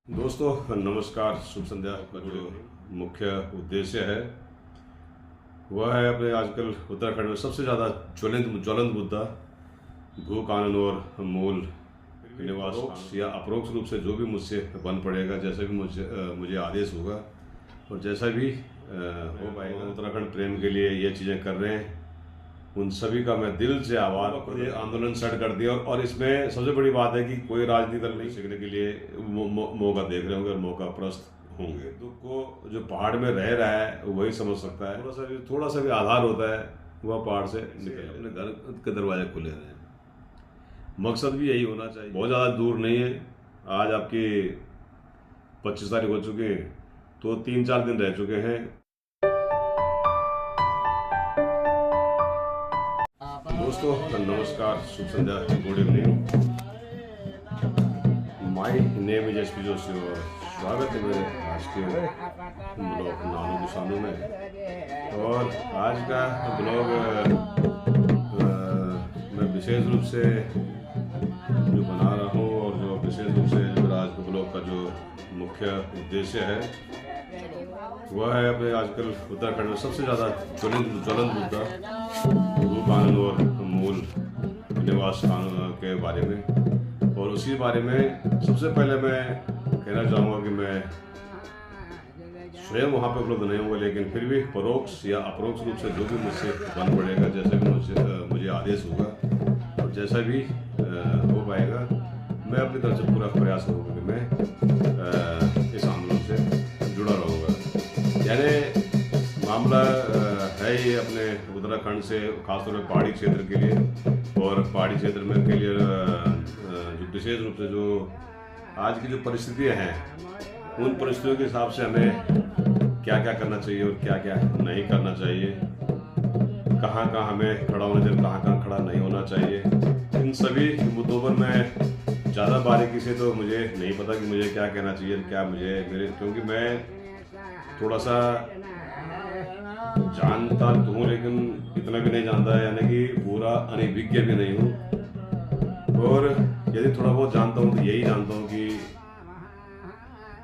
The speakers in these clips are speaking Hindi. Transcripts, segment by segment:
दोस्तों नमस्कार, शुभ संध्या। का जो मुख्य उद्देश्य है वह है अपने आजकल उत्तराखंड में सबसे ज़्यादा ज्वलंत मुद्दा भू कानून और मूल निवास या अप्रोक्ष रूप से जो भी मुझसे बन पड़ेगा, जैसा भी मुझे आदेश होगा और जैसा भी हो पाएगा, उत्तराखंड प्रेम के लिए ये चीज़ें कर रहे हैं उन सभी का मैं दिल से आभार। ये आंदोलन स्टार्ट कर दिया और इसमें सबसे बड़ी बात है कि कोई राजनीति दल नहीं सीखने के लिए मौका देख रहे होंगे और मौका प्रस्त होंगे। दुख को जो पहाड़ में रह रहा है वही समझ सकता है। थोड़ा सा भी आधार होता है वह पहाड़ से निकल अपने घर के दरवाजे खुले रहे। मकसद भी यही होना चाहिए। बहुत ज़्यादा दूर नहीं है। आज आपकी 25 तारीख हो चुकी है तो 3-4 दिन रह चुके हैं। दोस्तों नमस्कार, शुभ संध्या, good evening. My name is SP Joshi और स्वागत है मेरे आज के ब्लॉग नानू किसानों में। और आज का ब्लॉग मैं विशेष रूप से जो बना रहा हूँ और जो विशेष रूप से जो आज के ब्लॉग का जो मुख्य उद्देश्य है वह है अपने आजकल उत्तराखंड में सबसे ज़्यादा ज्वलंत मुद्दा भू कानून और मूल निवास कानून के बारे में। और उसी बारे में सबसे पहले मैं कहना चाहूँगा कि मैं स्वयं वहाँ पर उपलब्ध नहीं होऊंगा, लेकिन फिर भी परोक्ष या अप्रोक्ष रूप से जो भी मुझसे बन पड़ेगा, जैसे भी मुझे आदेश होगा और जैसा भी हो पाएगा, मैं अपनी तरफ से पूरा प्रयास करूँगा कि मैं इस आंदोलन से जुड़ा रहूँगा। यानी मामला है ये अपने उत्तराखंड से, खासतौर पर पहाड़ी क्षेत्र के लिए और पहाड़ी क्षेत्र में के लिए जो विशेष रूप से जो आज की जो परिस्थितियाँ हैं उन परिस्थितियों के हिसाब से हमें क्या क्या करना चाहिए और क्या क्या नहीं करना चाहिए, कहाँ कहाँ हमें खड़ा होना चाहिए, कहाँ कहाँ खड़ा नहीं होना चाहिए। इन सभी मुद्दों पर मैं ज़्यादा बारीकी से तो मुझे नहीं पता कि मुझे क्या कहना चाहिए, क्या मुझे क्योंकि मैं थोड़ा सा जानता तो हूँ लेकिन इतना भी नहीं जानता, यानी कि पूरा अनभिज्ञ भी नहीं हूँ। और यदि थोड़ा बहुत जानता हूँ तो यही जानता हूँ कि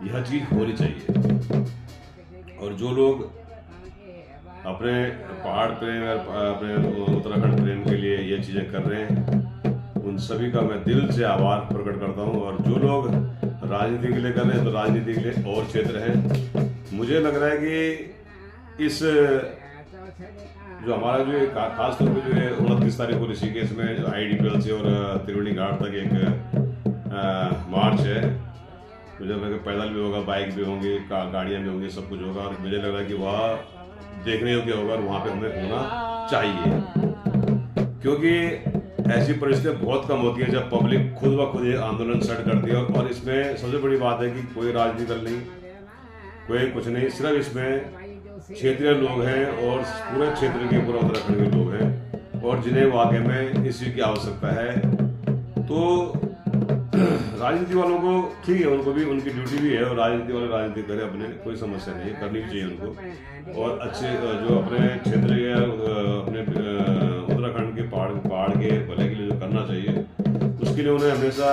यह चीज़ होनी चाहिए। और जो लोग अपने पहाड़ प्रेम, अपने उत्तराखंड प्रेम के लिए ये चीज़ें कर रहे हैं उन सभी का मैं दिल से आभार प्रकट करता हूँ। और जो लोग राजनीति के लिए कर रहे हैं तो राजनीति के लिए और क्षेत्र हैं। मुझे लग रहा है कि इस जो हमारा जो खास तौर पर जो 29 तारीख को ऋषिकेश में जो IDPL से और त्रिवेणी घाट तक एक मार्च है, मुझे लग रहा है पैदल भी होगा, बाइक भी होंगी, गाड़ियाँ भी होंगी, सब कुछ होगा। और मुझे लग रहा है कि वह देखने योग्य होगा और वहाँ पे हमें होना चाहिए, क्योंकि ऐसी परिस्थितियाँ बहुत कम होती हैं जब पब्लिक खुद ब खुद ये आंदोलन स्टार्ट करती है। और इसमें सबसे बड़ी बात है कि कोई राजनीति दल नहीं, कोई कुछ नहीं, सिर्फ इसमें क्षेत्रीय लोग हैं और पूरे क्षेत्र के, पूरा उत्तराखंड के लोग हैं और जिन्हें वाकई में इस चीज़ की आवश्यकता है। तो राजनीति वालों को ठीक है, उनको भी उनकी ड्यूटी भी है और राजनीति वाले राजनीति करें, अपने कोई समस्या नहीं, करनी भी चाहिए उनको। और अच्छे जो अपने क्षेत्र के अपने उत्तराखंड के पहाड़ के भले के लिए जो करना चाहिए उसके लिए उन्हें हमेशा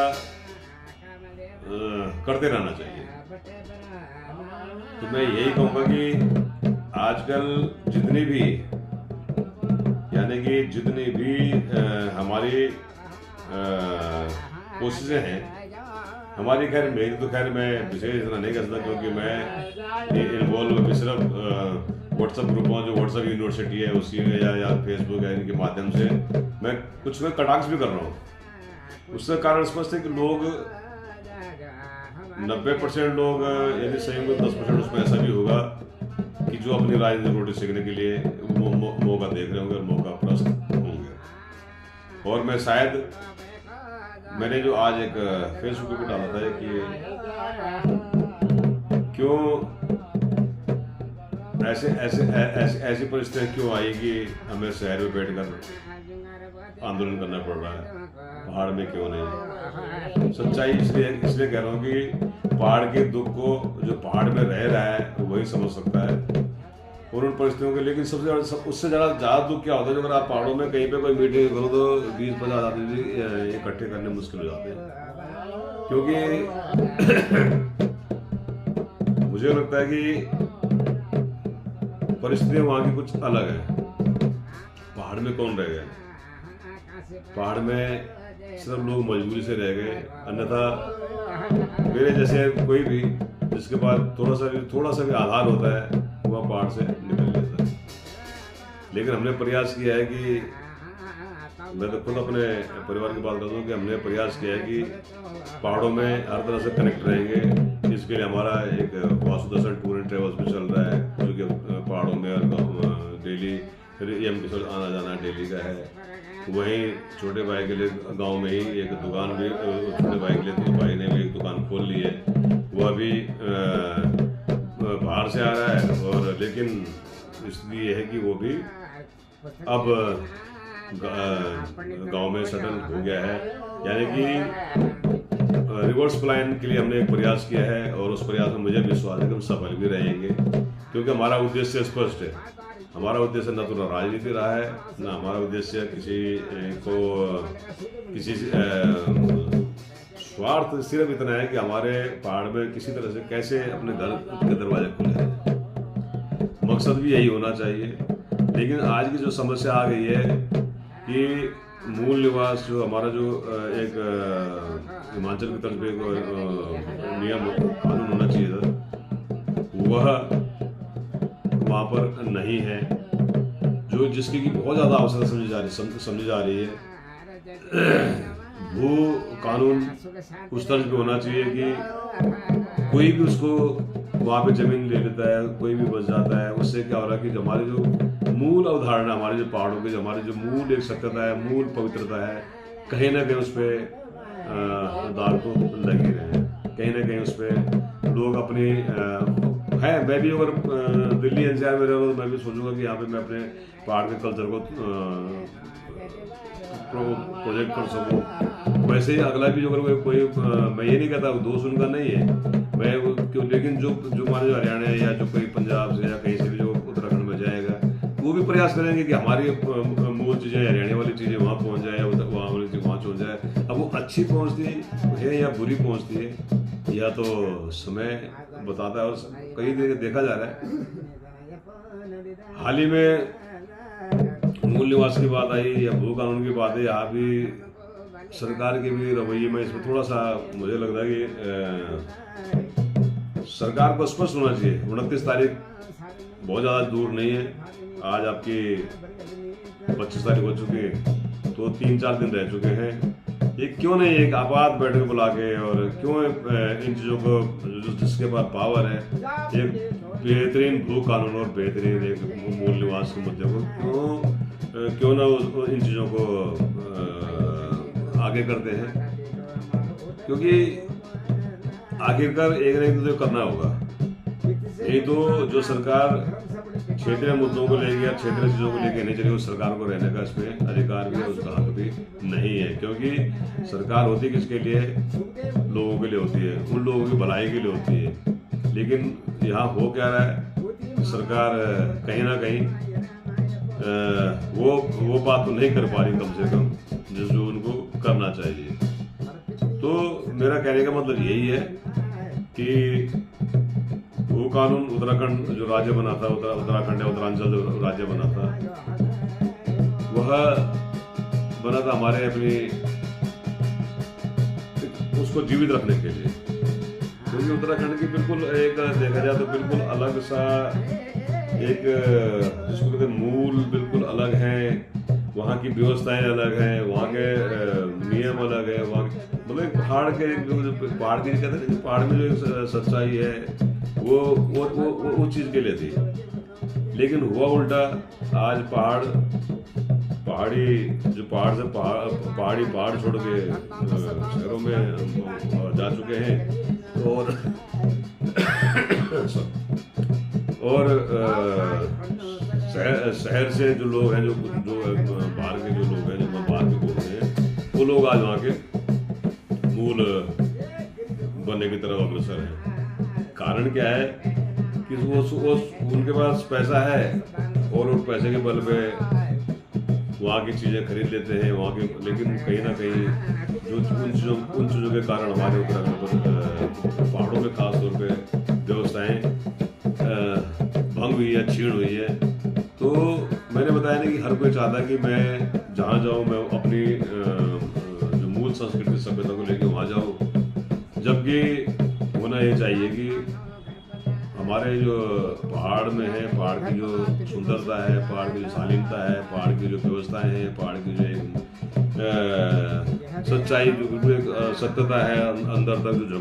करते रहना चाहिए। तो मैं यही कहूँगा कि आजकल जितनी भी हमारी कोशिशें हैं, हमारी खैर मेरी तो खैर मैं विशेष इतना नहीं कर सकता, क्योंकि मैं इन्वॉल्व सिर्फ व्हाट्सएप ग्रुपों, जो व्हाट्सएप यूनिवर्सिटी है उसी में या फेसबुक या इनके माध्यम से मैं कुछ में कटाक्ष भी कर रहा हूँ। उसका कारण स्पष्ट है कि लोग 90% लोग यदि सही होंगे, 10% उसमें ऐसा भी होगा कि जो अपनी राजनीतिक रोटी सीखने के लिए मौका देख रहे होंगे और मौका प्रस्त होंगे। और मैं शायद मैंने जो आज एक फेसबुक पे डाला था कि क्यों ऐसी परिस्थितियाँ क्यों आई कि हमें शहर में बैठकर आंदोलन करना पड़ रहा है, पहाड़ में क्यों नहीं। सच्चाई इसलिए कह रहा हूँ कि पहाड़ के दुख को जो पहाड़ में रह रहा है वही समझ सकता है और उन परिस्थितियों के। लेकिन उससे ज़्यादा दुख क्या होता है, अगर आप पहाड़ों में कहीं पे कोई मीटिंग करो तो 20-50 आदमी इकट्ठे करने मुश्किल हो जाते हैं, क्योंकि मुझे लगता है कि परिस्थितियां वहाँ की कुछ अलग है। पहाड़ में कौन रह गए? पहाड़ में सिर्फ लोग मजबूरी से रह गए, अन्यथा मेरे जैसे कोई भी जिसके पास थोड़ा सा भी आधार होता है वह पहाड़ से निकल जाता है। लेकिन हमने प्रयास किया है कि मैं तो खुद अपने परिवार की बात करता हूँ कि हमने प्रयास किया है कि पहाड़ों में हर तरह से कनेक्ट रहेंगे। इसके लिए हमारा एक वासुदर्शन टूर एंड ट्रेवल्स भी चल रहा है, जो कि पहाड़ों में डेली एम के साथ आना जाना डेली का है। वहीं छोटे भाई के लिए गांव में ही एक दुकान भी, छोटे भाई के लिए तो भाई ने भी एक दुकान खोल ली है। वह भी बाहर से आ रहा है, और लेकिन इसलिए ये है कि वो भी अब गांव में सेटल हो गया है। यानी कि रिवर्स प्लान के लिए हमने एक प्रयास किया है, और उस प्रयास में मुझे विश्वास है कि हम सफल भी रहेंगे, क्योंकि हमारा उद्देश्य स्पष्ट है। हमारा उद्देश्य न तो राजनीति रहा है, न हमारा उद्देश्य किसी स्वार्थ, सिर्फ इतना है कि हमारे पहाड़ में किसी तरह से कैसे अपने घर के दरवाजे खुले। मकसद भी यही होना चाहिए। लेकिन आज की जो समस्या आ गई है कि मूल निवास जो हमारा जो एक हिमाचल की तरफ एक नियम कानून होना चाहिए था, वह वहाँ पर नहीं है, जो जिसकी की बहुत ज़्यादा आवश्यकता समझी जा रही है। भू कानून उस तरह पे होना चाहिए कि कोई भी उसको वहाँ पे जमीन ले लेता है, कोई भी बच जाता है। उससे क्या हो रहा है कि हमारी जो मूल अवधारणा, हमारे जो पहाड़ों की हमारी जो मूल एक सत्यता है, मूल पवित्रता है, कहीं ना कहीं उस पर दाग तो लग ही रहे हैं। कहीं ना कहीं उस पर लोग अपनी है। मैं भी अगर दिल्ली एनसीआर में रहूँ तो मैं भी सोचूंगा कि यहाँ पे मैं अपने पहाड़ के कल्चर को प्रोजेक्ट कर सकूँ। वैसे ही अगला भी जो अगर कोई मैं ये नहीं कहता दोस्त उनका नहीं है, मैं लेकिन जो हमारे जो हरियाणा या जो कोई पंजाब से या कहीं से भी जो उत्तराखंड में जाएगा, वो भी प्रयास करेंगे कि हमारी मूल चीज़ें, हरियाणा वाली चीज़ें वहाँ पहुँच जाए, वहाँ वाली चीज़ वहाँ पहुँच जाए। अब वो अच्छी पहुँचती है या बुरी पहुँचती है, या तो समय बताता है। और कई देखा जा रहा है, हाल ही में मूल निवास की बात आई या भू कानून की बात है, यहाँ भी सरकार के भी रवैये में इसमें थोड़ा सा मुझे लगता है कि सरकार को स्पष्ट होना चाहिए। 29 तारीख बहुत ज़्यादा दूर नहीं है, आज आपकी 25 तारीख हो चुकी है, तो 3-4 दिन रह चुके हैं। ये क्यों नहीं एक आपात बैठक बुला के, और क्यों इन चीज़ों को जिसके पास पावर है, एक बेहतरीन भू कानून और बेहतरीन एक मूल निवास के मुद्दे को क्यों ना इन चीज़ों को आगे करते हैं। क्योंकि आखिरकार एक ना एक तो करना होगा। एक तो जो सरकार क्षेत्रीय मुद्दों को लेकर या क्षेत्रीय चीज़ों को लेकर नहीं चली, उस सरकार को रहने का इसमें अधिकार भी है, उसका हक भी नहीं है। क्योंकि सरकार होती किसके लिए? लोगों के लिए होती है, उन लोगों की भलाई के लिए होती है। लेकिन यहाँ हो क्या रहा है, सरकार कहीं ना कहीं वो बात तो नहीं कर पा रही, कम से कम जो उनको करना चाहिए। तो मेरा कहने का मतलब यही है कि वो कानून उत्तराखंड जो राज्य बना था, उत्तराखंड या उत्तरांचल जो राज्य बना था, वह बना था हमारे अपनी उसको जीवित रखने के लिए। क्योंकि उत्तराखंड की बिल्कुल एक देखा जाए तो बिल्कुल अलग सा एक जिसको कहते हैं मूल बिल्कुल अलग है। वहाँ की व्यवस्थाएं अलग हैं, वहाँ के नियम अलग है। वहाँ मतलब पहाड़ के पहाड़ की कहते हैं पहाड़ में जो सच्चाई है वो चीज़ के लिए थी। लेकिन हुआ उल्टा, आज पहाड़ छोड़ के शहरों में जा चुके हैं। और शहर से जो लोग हैं, जो बाहर के जो लोग हैं, जो बाहर के बोल रहे हैं, वो लोग आज वहाँ के मूल बनने की तरफ अग्रसर हैं। कारण क्या है कि वो उनके पास पैसा है और उस पैसे के बल पे वहाँ की चीज़ें खरीद लेते हैं वहाँ के। लेकिन कहीं ना कहीं जो उन चीज़ों के कारण हमारे उत्तराखंड पर पहाड़ों में खास तौर पे व्यवस्थाएं चाहता कि मैं जहाँ जाऊँ मैं अपनी जो मूल संस्कृति सभ्यता को लेके वहाँ जाऊँ, जबकि होना ये चाहिए कि हमारे जो पहाड़ में है, पहाड़ की जो सुंदरता है, पहाड़ की जो शालीनता है, पहाड़ की जो व्यवस्थाएं हैं, पहाड़ की जो एक सच्चाई जो एक सत्यता है, अंदर तक जो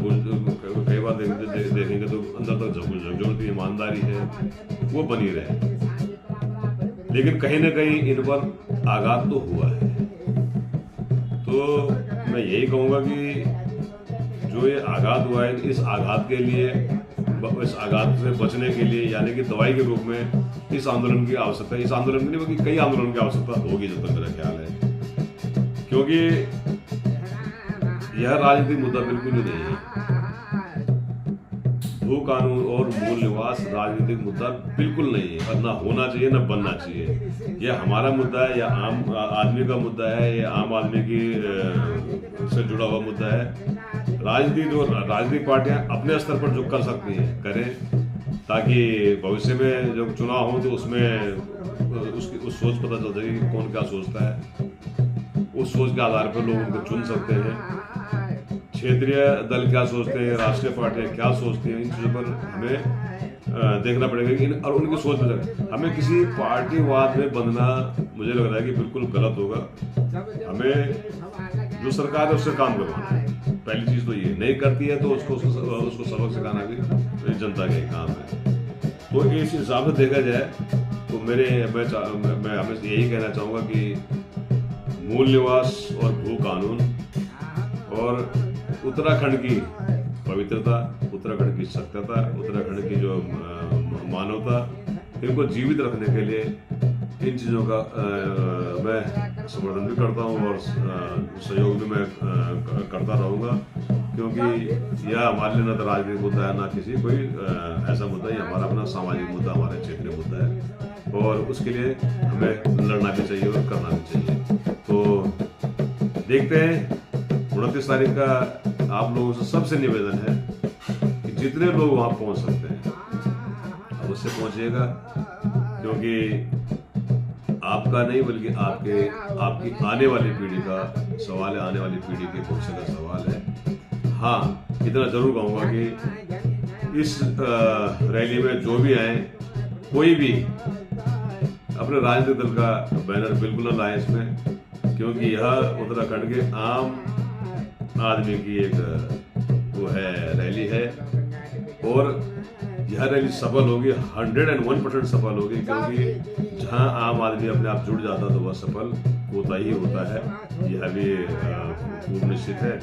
कई बार देखेंगे तो अंदर तक झकझोरती ईमानदारी है, वो बनी रहे। लेकिन कहीं ना कहीं इन पर आघात तो हुआ है। तो मैं यही कहूँगा कि जो ये आघात हुआ है, इस आघात के लिए, इस आघात से बचने के लिए, यानी कि दवाई के रूप में इस आंदोलन की आवश्यकता है। इस आंदोलन की नहीं बल्कि कई आंदोलन की आवश्यकता होगी, जब तक मेरा ख्याल है, क्योंकि यह राजनीतिक मुद्दा बिल्कुल भी नहीं है। भू कानून और मूल निवास राजनीतिक मुद्दा बिल्कुल नहीं है, और ना होना चाहिए ना बनना चाहिए। यह हमारा मुद्दा है, या आम आदमी का मुद्दा है, या आम आदमी की से जुड़ा हुआ मुद्दा है। राजनीतिक पार्टियां अपने स्तर पर जो कर सकती हैं करें, ताकि भविष्य में जब चुनाव हो तो उसमें उस सोच पता चल जाएगी कि कौन क्या सोचता है। उस सोच के आधार पर लोग उनको चुन सकते हैं। क्षेत्रीय दल क्या सोचते हैं, राष्ट्रीय पार्टियां क्या सोचती हैं, इन चीज़ों पर हमें देखना पड़ेगा और उनकी सोच में हमें किसी पार्टीवाद में बंधना मुझे लग रहा है कि बिल्कुल गलत होगा। हमें जो सरकार है उससे काम करवाना है। पहली चीज़ तो ये नहीं करती है तो उसको सबक सिखाना भी जनता का ही काम है। तो इस हिसाब से देखा जाए तो मैं हमें यही कहना चाहूँगा कि मूल निवास और भू कानून और उत्तराखंड की पवित्रता, उत्तराखंड की सत्यता, उत्तराखंड की जो मानवता, इनको जीवित रखने के लिए इन चीज़ों का मैं समर्थन भी करता हूँ और सहयोग भी मैं करता रहूँगा, क्योंकि यह हमारे लिए न तो राजनीतिक मुद्दा है, ना किसी कोई ऐसा मुद्दा, ये हमारा अपना सामाजिक मुद्दा, हमारे क्षेत्रीय मुद्दा है, और उसके लिए हमें लड़ना भी चाहिए और करना भी चाहिए। तो देखते हैं 29 तारीख का आप लोगों से सबसे निवेदन है कि जितने लोग वहाँ पहुँच सकते हैं अब उससे पहुँचिएगा, क्योंकि आपका नहीं बल्कि आपकी आने वाली पीढ़ी का सवाल है, आने वाली पीढ़ी के भविष्य का सवाल है। हाँ, इतना जरूर कहूँगा कि इस रैली में जो भी आए, कोई भी अपने राजनीतिक दल का बैनर बिल्कुल न लाए इसमें, क्योंकि यह उत्तराखंड के आम आदमी की एक वो है रैली है, और यह रैली सफल होगी, 101% सफल होगी, क्योंकि जहां आम आदमी अपने आप जुड़ जाता तो वह सफल होता ही होता है, यह भी पूर्ण निश्चित है।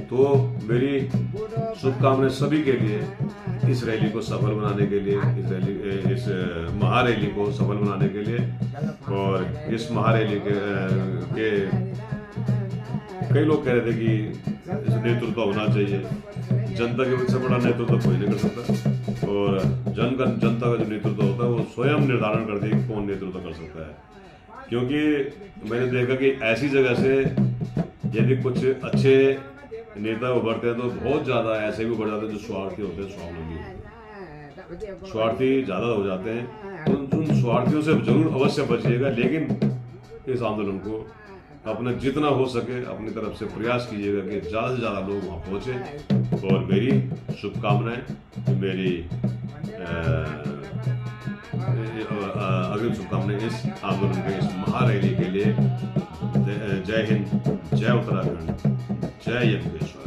तो मेरी शुभकामनाएं सभी के लिए इस रैली को सफल बनाने के लिए, इस महारैली को सफल बनाने के लिए, और इस महारैली के कई लोग कह रहे थे कि नेतृत्व होना चाहिए। जनता के से बड़ा नेतृत्व कोई नहीं कर सकता, और जनता का जो नेतृत्व होता है वो स्वयं निर्धारण करती है कि कौन नेतृत्व कर सकता है। क्योंकि मैंने देखा कि ऐसी जगह से यदि कुछ अच्छे नेता उभरते हैं तो बहुत ज़्यादा ऐसे भी उभर जाते हैं जो स्वार्थी होते हैं, स्वावलंबी होते हैं, स्वार्थी ज़्यादा हो जाते हैं। तो उन स्वार्थियों से जरूर अवश्य बचिएगा, लेकिन इस आंदोलन को अपना जितना हो सके अपनी तरफ से प्रयास कीजिएगा कि ज़्यादा से ज़्यादा लोग वहाँ पहुँचे। और मेरी शुभकामनाएं, मेरी अग्रिम शुभकामनाएं इस आंदोलन के, इस महारैली के लिए। जय हिंद, जय उत्तराखंड, जय यज्ञेश्वर।